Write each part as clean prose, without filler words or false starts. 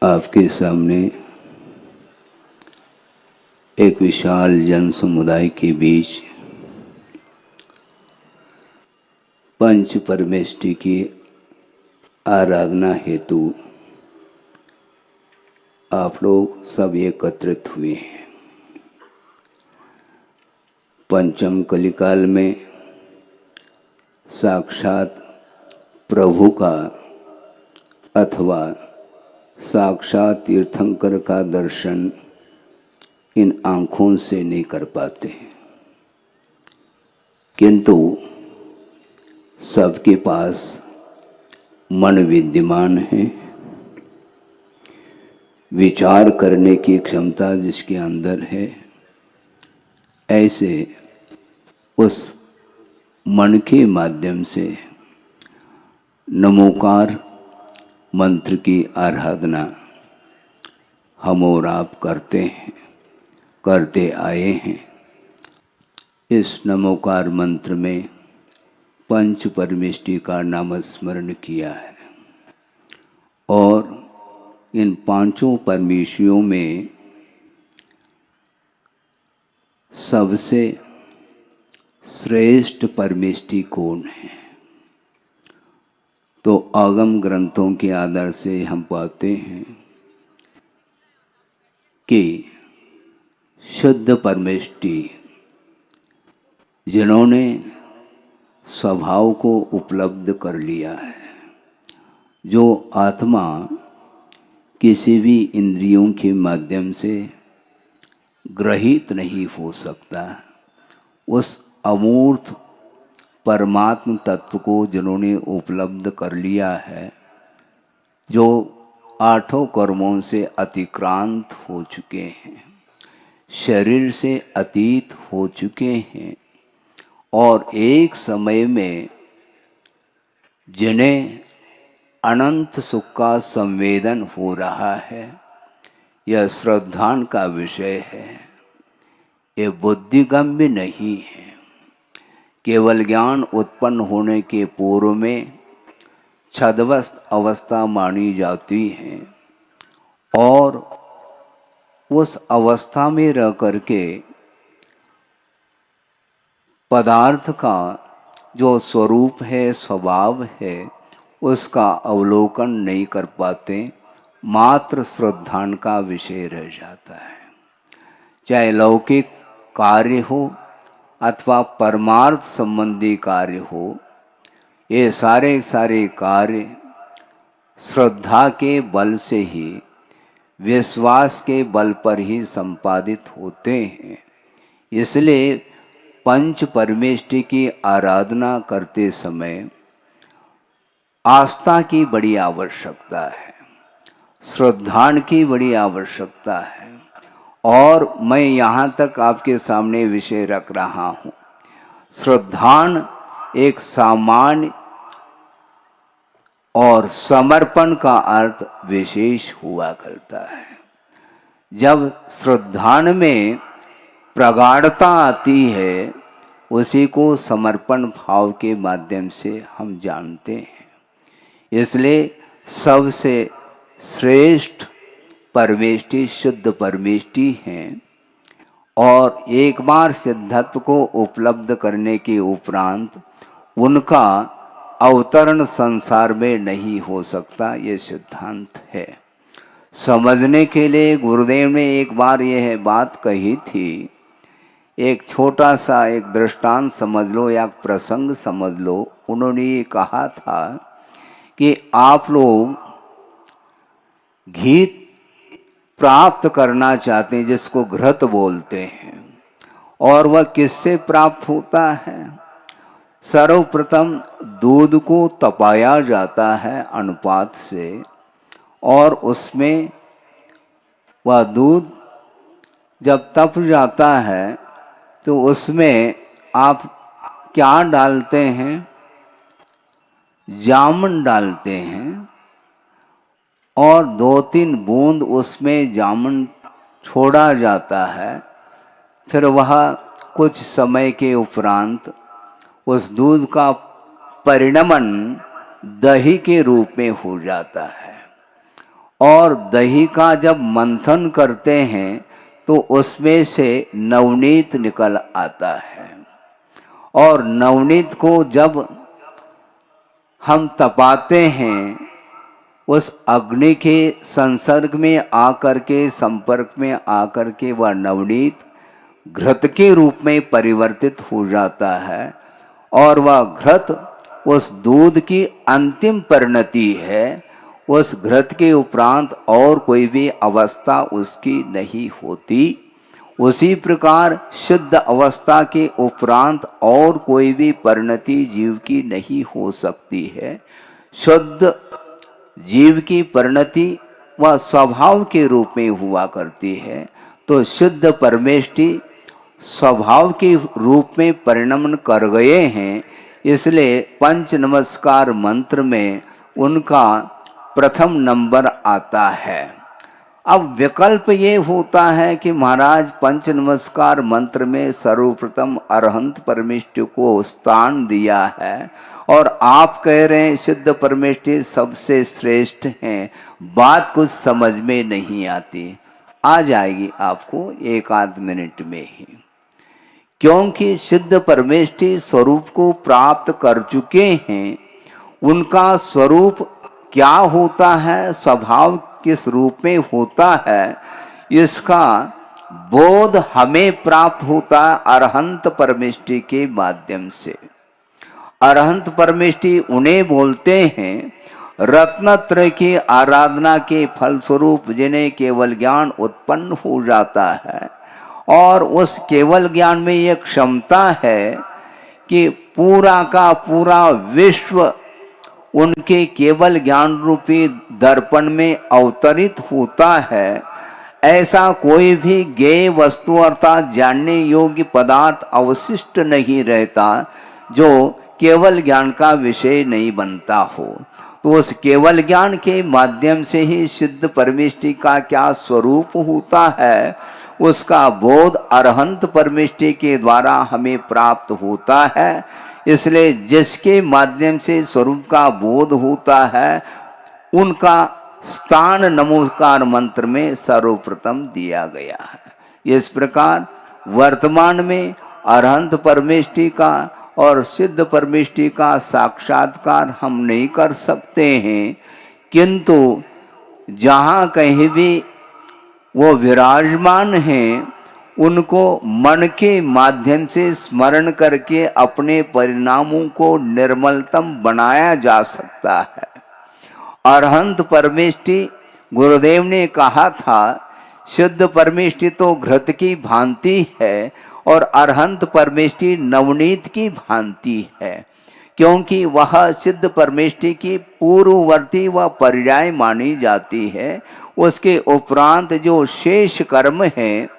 आपके सामने एक विशाल जन समुदाय के बीच पंच परमेष्टि की आराधना हेतु आप लोग सब एकत्रित हुए हैं। पंचम कलिकाल में साक्षात प्रभु का अथवा साक्षात तीर्थंकर का दर्शन इन आँखों से नहीं कर पाते हैं, किंतु सबके पास मन विद्यमान है। विचार करने की क्षमता जिसके अंदर है, ऐसे उस मन के माध्यम से नमोकार मंत्र की आराधना हम और आप करते आए हैं। इस नमोकार मंत्र में पंच परमेष्टि का नामस्मरण किया है और इन पांचों परमेष्टियों में सबसे श्रेष्ठ परमेष्टि कौन है? तो आगम ग्रंथों के आधार से हम पाते हैं कि शुद्ध परमेष्टि जिन्होंने स्वभाव को उपलब्ध कर लिया है, जो आत्मा किसी भी इंद्रियों के माध्यम से ग्रहित नहीं हो सकता, उस अमूर्त परमात्म तत्व को जिन्होंने उपलब्ध कर लिया है, जो आठों कर्मों से अतिक्रांत हो चुके हैं, शरीर से अतीत हो चुके हैं और एक समय में जिन्हें अनंत सुख का संवेदन हो रहा है, यह श्रद्धान का विषय है। ये बुद्धिगम्य नहीं है, केवल ज्ञान उत्पन्न होने के पूर्व में छद्मस्त अवस्था मानी जाती है और उस अवस्था में रह करके पदार्थ का जो स्वरूप है, स्वभाव है, उसका अवलोकन नहीं कर पाते, मात्र श्रद्धान का विषय रह जाता है। चाहे लौकिक कार्य हो अथवा परमार्थ संबंधी कार्य हो, ये सारे कार्य श्रद्धा के बल से ही, विश्वास के बल पर ही संपादित होते हैं। इसलिए पंच परमेष्टि की आराधना करते समय आस्था की बड़ी आवश्यकता है, श्रद्धान की बड़ी आवश्यकता है। और मैं यहाँ तक आपके सामने विषय रख रहा हूँ। श्रद्धान एक सामान्य और समर्पण का अर्थ विशेष हुआ करता है। जब श्रद्धान में प्रगाढ़ता आती है, उसी को समर्पण भाव के माध्यम से हम जानते हैं। इसलिए सबसे श्रेष्ठ परमेष्टि शुद्ध परमेष्टि हैं और एक बार सिद्धत्व को उपलब्ध करने के उपरांत उनका अवतरण संसार में नहीं हो सकता, ये सिद्धांत है। समझने के लिए गुरुदेव ने एक बार यह बात कही थी। एक छोटा सा एक दृष्टांत समझ लो या प्रसंग समझ लो। उन्होंने ये कहा था कि आप लोग घी प्राप्त करना चाहते हैं, जिसको घृत बोलते हैं, और वह किससे प्राप्त होता है? सर्वप्रथम दूध को तपाया जाता है अनुपात से, और उसमें वह दूध जब तप जाता है तो उसमें आप क्या डालते हैं? जामुन डालते हैं और 2-3 बूंद उसमें जामुन छोड़ा जाता है। फिर वह कुछ समय के उपरांत उस दूध का परिणमन दही के रूप में हो जाता है और दही का जब मंथन करते हैं तो उसमें से नवनीत निकल आता है। और नवनीत को जब हम तपाते हैं, उस अग्नि के संसर्ग में आकर के, संपर्क में आकर के वह नवनीत घृत के रूप में परिवर्तित हो जाता है। और वह घृत उस दूध की अंतिम परिणति है। उस घृत के उपरांत और कोई भी अवस्था उसकी नहीं होती। उसी प्रकार शुद्ध अवस्था के उपरांत और कोई भी परिणति जीव की नहीं हो सकती है। शुद्ध जीव की परिणति वह स्वभाव के रूप में हुआ करती है। तो शुद्ध परमेष्टि स्वभाव के रूप में परिणमन कर गए हैं, इसलिए पंच नमस्कार मंत्र में उनका प्रथम नंबर आता है। अब विकल्प ये होता है कि महाराज पंच नमस्कार मंत्र में सर्वप्रथम अरहंत परमेष्टि को स्थान दिया है और आप कह रहे हैं सिद्ध परमेष्टि सबसे श्रेष्ठ हैं। बात कुछ समझ में नहीं आती। आ जाएगी आपको एक आध मिनट में ही, क्योंकि सिद्ध परमेष्टि स्वरूप को प्राप्त कर चुके हैं। उनका स्वरूप क्या होता है, स्वभाव किस रूप में होता है, इसका बोध हमें प्राप्त होता है अरहंत परमेष्टि के माध्यम से। अरहंत परमेष्टि उन्हें बोलते हैं रत्नत्रय की आराधना के फलस्वरूप जिन्हें केवल ज्ञान उत्पन्न हो जाता है। और उस केवल ज्ञान में यह क्षमता है कि पूरा का पूरा विश्व उनके केवल ज्ञान रूपी दर्पण में अवतरित होता है। ऐसा कोई भी ज्ञेय वस्तु अर्थात जानने योग्य पदार्थ अवशिष्ट नहीं रहता जो केवल ज्ञान का विषय नहीं बनता हो। तो उस केवल ज्ञान के माध्यम से ही सिद्ध परमेष्टि का क्या स्वरूप होता है, उसका बोध अरहंत परमेष्टि के द्वारा हमें प्राप्त होता है। इसलिए जिसके माध्यम से स्वरूप का बोध होता है, उनका स्थान नमस्कार मंत्र में सर्वप्रथम दिया गया है। इस प्रकार वर्तमान में अरहंत परमेष्टि का और सिद्ध परमेष्टि का साक्षात्कार हम नहीं कर सकते हैं, किंतु जहाँ कहीं भी वो विराजमान हैं, उनको मन के माध्यम से स्मरण करके अपने परिणामों को निर्मलतम बनाया जा सकता है। अरहंत परमेष्टि गुरुदेव ने कहा था शुद्ध परमेष्टि तो घृत की भांति है और अरहंत परमेष्टि नवनीत की भांति है, क्योंकि वह सिद्ध परमेष्टि की पूर्ववर्ती व पर्याय मानी जाती है। उसके उपरांत जो शेष कर्म हैं,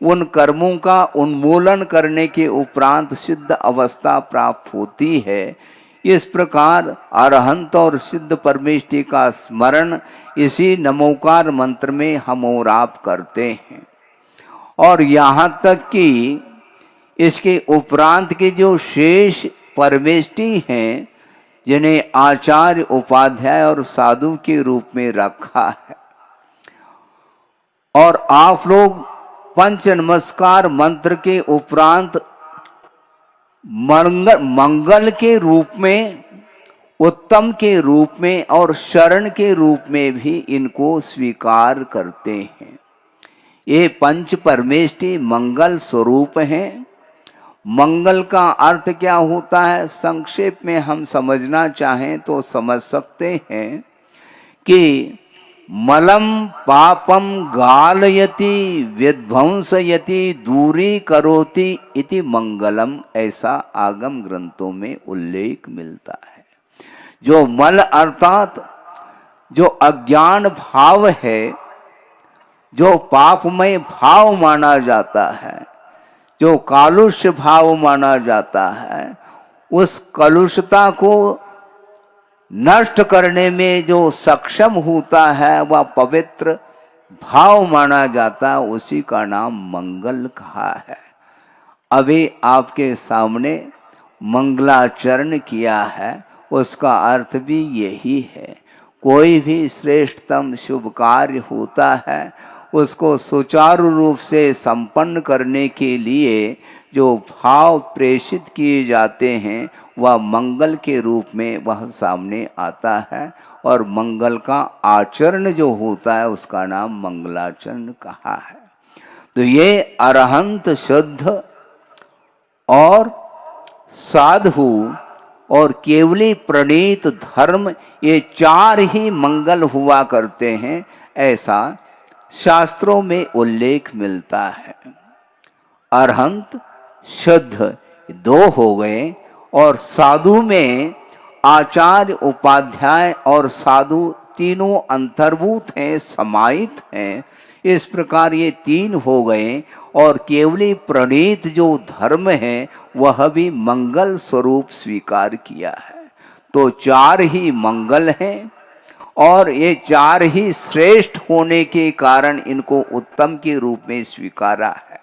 उन कर्मों का उन्मूलन करने के उपरांत सिद्ध अवस्था प्राप्त होती है। इस प्रकार अरहंत और सिद्ध परमेष्टि का स्मरण इसी नमोकार मंत्र में हम और आप करते हैं। और यहाँ तक कि इसके उपरांत के जो शेष परमेष्टि हैं, जिन्हें आचार्य उपाध्याय और साधु के रूप में रखा है, और आप लोग पंच नमस्कार मंत्र के उपरांत मंगल के रूप में, उत्तम के रूप में और शरण के रूप में भी इनको स्वीकार करते हैं। ये पंच परमेष्टि मंगल स्वरूप हैं। मंगल का अर्थ क्या होता है, संक्षेप में हम समझना चाहें तो समझ सकते हैं कि मलम पापम गालयति विध्वंसयति दूरी करोति इति मंगलम, ऐसा आगम ग्रंथों में उल्लेख मिलता है। जो मल अर्थात जो अज्ञान भाव है, जो पापमय भाव माना जाता है, जो कालुष्य भाव माना जाता है, उस कलुषता को नष्ट करने में जो सक्षम होता है वह पवित्र भाव माना जाता है। उसी का नाम मंगल कहा है। अभी आपके सामने मंगलाचरण किया है, उसका अर्थ भी यही है। कोई भी श्रेष्ठतम शुभ कार्य होता है उसको सुचारू रूप से संपन्न करने के लिए जो भाव प्रेषित किए जाते हैं वह मंगल के रूप में वह सामने आता है, और मंगल का आचरण जो होता है उसका नाम मंगलाचरण कहा है। तो ये अरहंत, शुद्ध और साधु और केवली प्रणीत धर्म, ये चार ही मंगल हुआ करते हैं, ऐसा शास्त्रों में उल्लेख मिलता है। अरहंत, शुद्ध दो हो गए, और साधु में आचार्य, उपाध्याय और साधु तीनों अंतर्भूत हैं, समाहित हैं। इस प्रकार ये तीन हो गए, और केवली प्रणीत जो धर्म है वह भी मंगल स्वरूप स्वीकार किया है। तो चार ही मंगल हैं, और ये चार ही श्रेष्ठ होने के कारण इनको उत्तम के रूप में स्वीकारा है।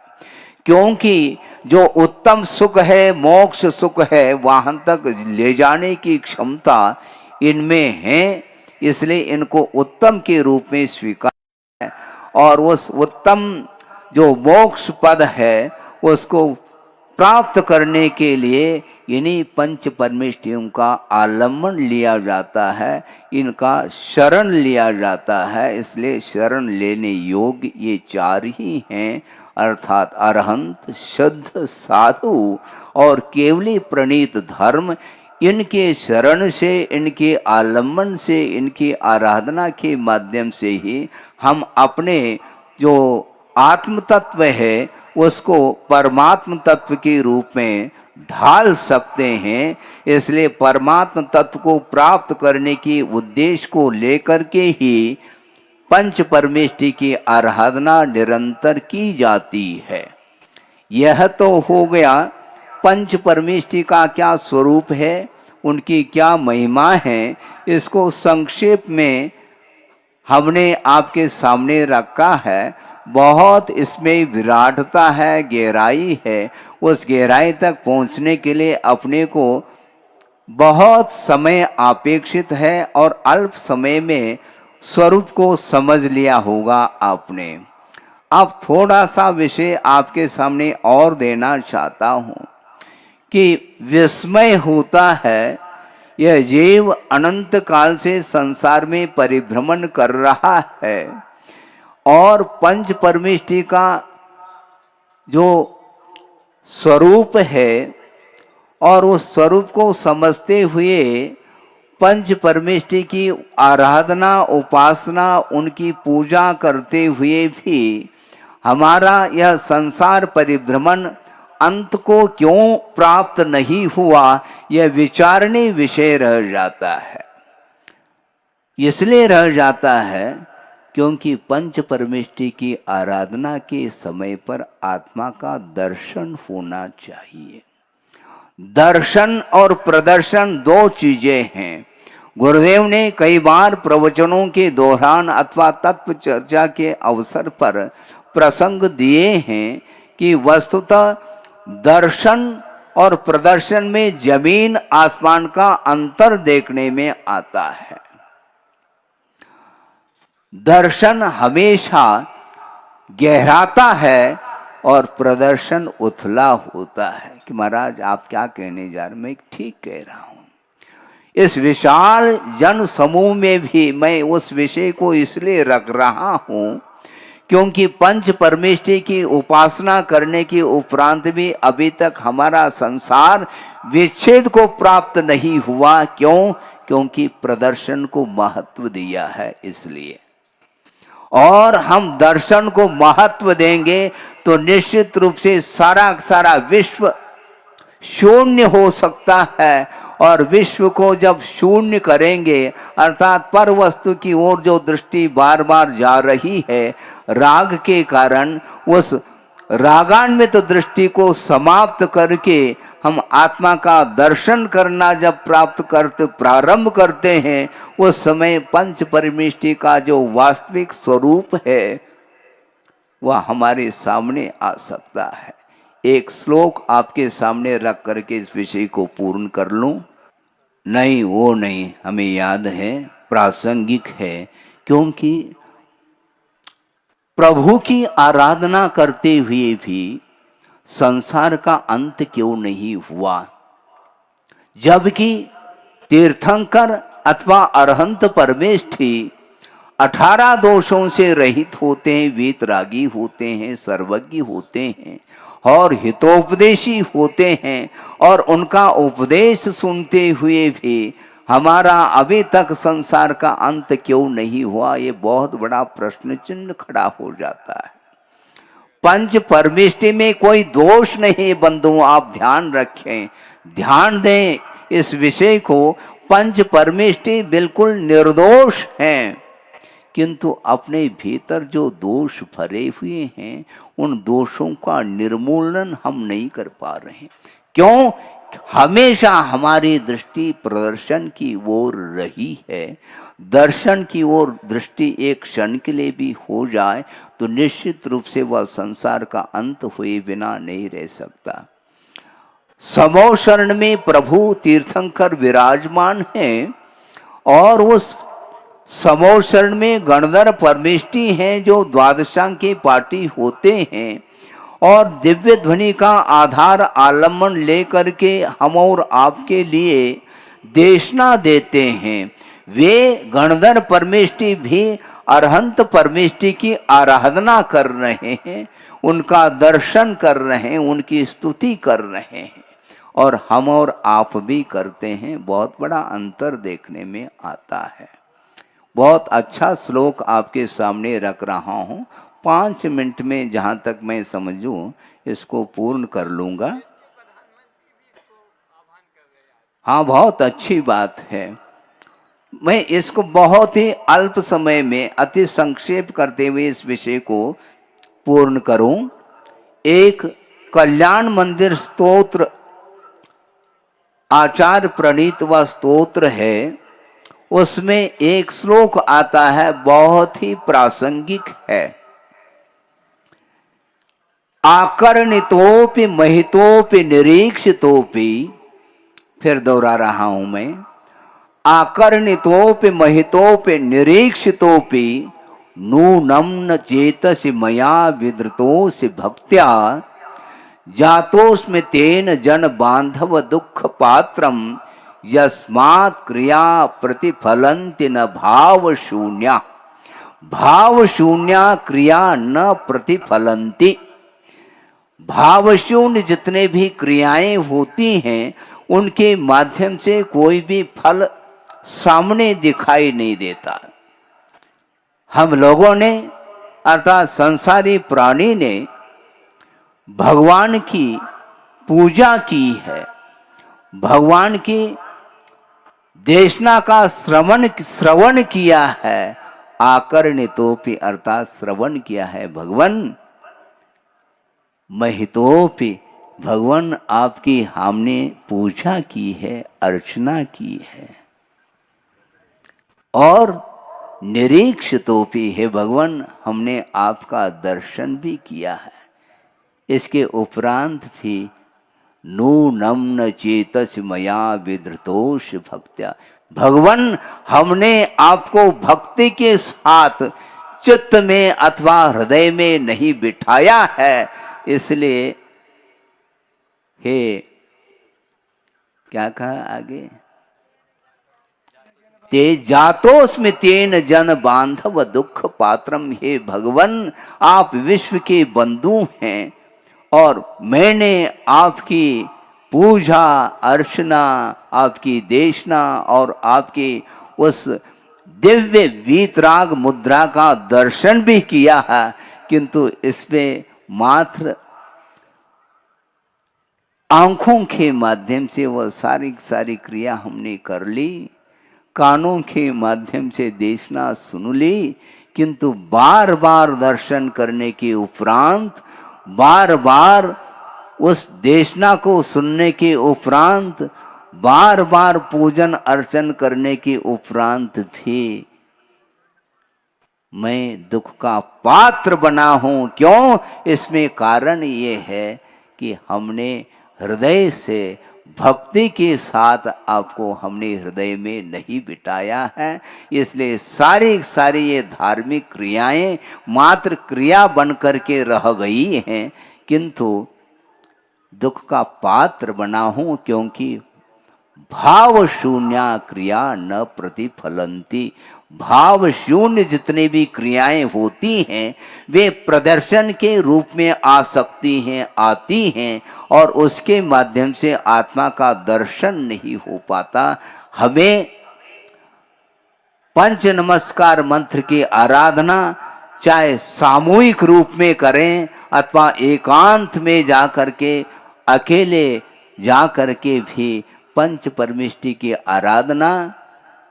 क्योंकि जो उत्तम सुख है, मोक्ष सुख है, वहां तक ले जाने की क्षमता इनमें है, इसलिए इनको उत्तम के रूप में स्वीकार है। और उस उत्तम जो मोक्ष पद है उसको प्राप्त करने के लिए इन्हीं पंच परमेष्ठियों का आलम्बन लिया जाता है, इनका शरण लिया जाता है। इसलिए शरण लेने योग्य ये चार ही हैं, अर्थात अरहंत, शुद्ध, साधु और केवली प्रणीत धर्म। इनके शरण से, इनके आलम्बन से, इनकी आराधना के माध्यम से ही हम अपने जो आत्म तत्व है उसको परमात्म तत्व के रूप में ढाल सकते हैं। इसलिए परमात्म तत्व को प्राप्त करने की उद्देश्य को लेकर के ही पंच परमेष्ठि की आराधना निरंतर की जाती है। यह तो हो गया पंच परमेष्ठि का क्या स्वरूप है, उनकी क्या महिमा है, इसको संक्षेप में हमने आपके सामने रखा है। बहुत इसमें विराटता है, गहराई है। उस गहराई तक पहुंचने के लिए अपने को बहुत समय अपेक्षित है, और अल्प समय में स्वरूप को समझ लिया होगा आपने। अब थोड़ा सा विषय आपके सामने और देना चाहता हूँ कि विस्मय होता है, यह जीव अनंत काल से संसार में परिभ्रमण कर रहा है, और पंच परमेष्ठि का जो स्वरूप है और उस स्वरूप को समझते हुए पंच परमेष्ठि की आराधना, उपासना, उनकी पूजा करते हुए भी हमारा यह संसार परिभ्रमण अंत को क्यों प्राप्त नहीं हुआ, यह विचारने विषय रह जाता है। इसलिए रह जाता है क्योंकि पंच परमेष्ठि की आराधना के समय पर आत्मा का दर्शन होना चाहिए। दर्शन और प्रदर्शन दो चीजें हैं। गुरुदेव ने कई बार प्रवचनों के दौरान अथवा तत्व चर्चा के अवसर पर प्रसंग दिए हैं कि वस्तुतः दर्शन और प्रदर्शन में जमीन आसमान का अंतर देखने में आता है। दर्शन हमेशा गहराता है और प्रदर्शन उथला होता है कि महाराज आप क्या कहने जा रहे, मैं ठीक कह रहा हूं। इस विशाल जन समूह में भी मैं उस विषय को इसलिए रख रहा हूं क्योंकि पंच परमेष्ठि की उपासना करने के उपरांत भी अभी तक हमारा संसार विच्छेद को प्राप्त नहीं हुआ। क्यों? क्योंकि प्रदर्शन को महत्व दिया है इसलिए। और हम दर्शन को महत्व देंगे तो निश्चित रूप से सारा विश्व शून्य हो सकता है, और विश्व को जब शून्य करेंगे अर्थात पर वस्तु की ओर जो दृष्टि बार बार जा रही है राग के कारण, उस रागान्वित दृष्टि को समाप्त करके हम आत्मा का दर्शन करना जब प्रारंभ करते हैं उस समय पंच परमेष्ठि का जो वास्तविक स्वरूप है वह हमारे सामने आ सकता है। एक श्लोक आपके सामने रख करके इस विषय को पूर्ण कर लूं। नहीं, वो नहीं, हमें याद है। प्रासंगिक है, क्योंकि प्रभु की आराधना करते हुए भी संसार का अंत क्यों नहीं हुआ, जबकि तीर्थंकर अथवा अरहंत परमेष्ठी 18 दोषों से रहित होते हैं, वीतरागी होते हैं, सर्वज्ञ होते हैं और हितोपदेशी होते हैं, और उनका उपदेश सुनते हुए भी हमारा अभी तक संसार का अंत क्यों नहीं हुआ, ये बहुत बड़ा प्रश्न चिन्ह खड़ा हो जाता है। पंच परमेष्टि में कोई दोष नहीं बंधुओं, आप ध्यान रखें, ध्यान दें इस विषय को। पंच परमेष्टि बिल्कुल निर्दोष हैं, किंतु अपने भीतर जो दोष भरे हुए हैं उन दोषों का निर्मूलन हम नहीं कर पा रहे हैं। क्यों? हमेशा हमारी दृष्टि प्रदर्शन की ओर रही है। दर्शन की ओर दृष्टि एक क्षण के लिए भी हो जाए तो निश्चित रूप से वह संसार का अंत हुए बिना नहीं रह सकता। समो शरण में प्रभु तीर्थंकर विराजमान हैं और उस समो शरण में गणधर परमेष्टि हैं जो द्वादशांग के पाटी होते हैं और दिव्य ध्वनि का आधार आलम्बन लेकर के हम और आपके लिए देशना देते हैं। वे गणधर परमेष्टि भी अरहंत परमेष्टि की आराधना कर रहे हैं, उनका दर्शन कर रहे हैं, उनकी स्तुति कर रहे हैं, और हम और आप भी करते हैं। बहुत बड़ा अंतर देखने में आता है। बहुत अच्छा श्लोक आपके सामने रख रहा हूँ, 5 मिनट में जहाँ तक मैं समझूं इसको पूर्ण कर लूँगा। हाँ, बहुत अच्छी बात है। मैं इसको बहुत ही अल्प समय में अति संक्षेप करते हुए इस विषय को पूर्ण करूं। एक कल्याण मंदिर स्तोत्र आचार्य प्रणीत व स्तोत्र है, उसमें एक श्लोक आता है, बहुत ही प्रासंगिक है। आकर्णितोपि महितोपि निरीक्षितोपि, फिर दोहरा रहा हूं मैं, आकर्णितोपि महितोपि निरीक्षितोपि नूनं न चेतसि मया विधृतोसि भक्त्या जातोस्मि तेन जन बांधव दुख पात्रम यस्मात् क्रिया प्रतिफलन्ति न भाव शून्या। भाव शून्या क्रिया न प्रतिफलन्ति। भाव शून्य जितने भी क्रियाएं होती हैं उनके माध्यम से कोई भी फल सामने दिखाई नहीं देता। हम लोगों ने अर्थात संसारी प्राणी ने भगवान की पूजा की है, भगवान की देशना का श्रवण किया है, आकर्णितोपि अर्थात श्रवण किया है भगवान, महितोपि भगवान आपकी हमने पूजा की है, अर्चना की है, और निरीक्षितोपि है भगवान हमने आपका दर्शन भी किया है। इसके उपरांत भी नूनं न चेतसि मया विधृतोषि भक्त्या, भगवान हमने आपको भक्ति के साथ चित्त में अथवा हृदय में नहीं बिठाया है, इसलिए हे क्या कहा आगे, ते जातोस्मि तेन जन बांधव दुख पात्रम, हे भगवान आप विश्व के बंधु हैं और मैंने आपकी पूजा अर्चना, आपकी देशना और आपकी उस दिव्य वीतराग मुद्रा का दर्शन भी किया है, किंतु इसमें मात्र आंखों के माध्यम से वह सारी क्रिया हमने कर ली, कानों के माध्यम से देशना सुन ली, किंतु बार बार दर्शन करने के उपरांत, बार बार उस देशना को सुनने के उपरांत, बार बार पूजन अर्चन करने के उपरांत भी मैं दुख का पात्र बना हूं। क्यों? इसमें कारण ये है कि हमने हृदय से भक्ति के साथ आपको हमने हृदय में नहीं बिठाया है। इसलिए सारी सारी ये धार्मिक क्रियाएं मात्र क्रिया बन करके रह गई हैं, किंतु दुख का पात्र बना हूं, क्योंकि भाव शून्या क्रिया न प्रतिफलंती। भाव शून्य जितनी भी क्रियाएं होती हैं वे प्रदर्शन के रूप में आ सकती हैं, आती हैं, और उसके माध्यम से आत्मा का दर्शन नहीं हो पाता। हमें पंच नमस्कार मंत्र की आराधना चाहे सामूहिक रूप में करें अथवा एकांत में जा करके, अकेले जा करके भी पंच परमेष्टि की आराधना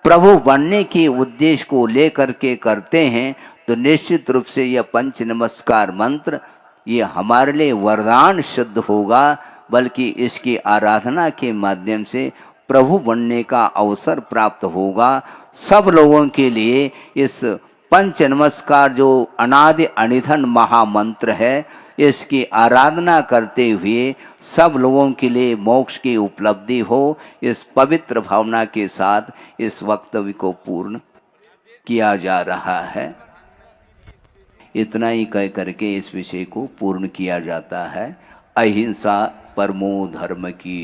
प्रभु बनने के उद्देश्य को लेकर के करते हैं, तो निश्चित रूप से यह पंच नमस्कार मंत्र ये हमारे लिए वरदान सिद्ध होगा। बल्कि इसकी आराधना के माध्यम से प्रभु बनने का अवसर प्राप्त होगा। सब लोगों के लिए इस पंच नमस्कार जो अनादि अनिधन महामंत्र है, इसकी आराधना करते हुए सब लोगों के लिए मोक्ष की उपलब्धि हो, इस पवित्र भावना के साथ इस वक्तव्य को पूर्ण किया जा रहा है। इतना ही कह करके इस विषय को पूर्ण किया जाता है। अहिंसा परमो धर्म की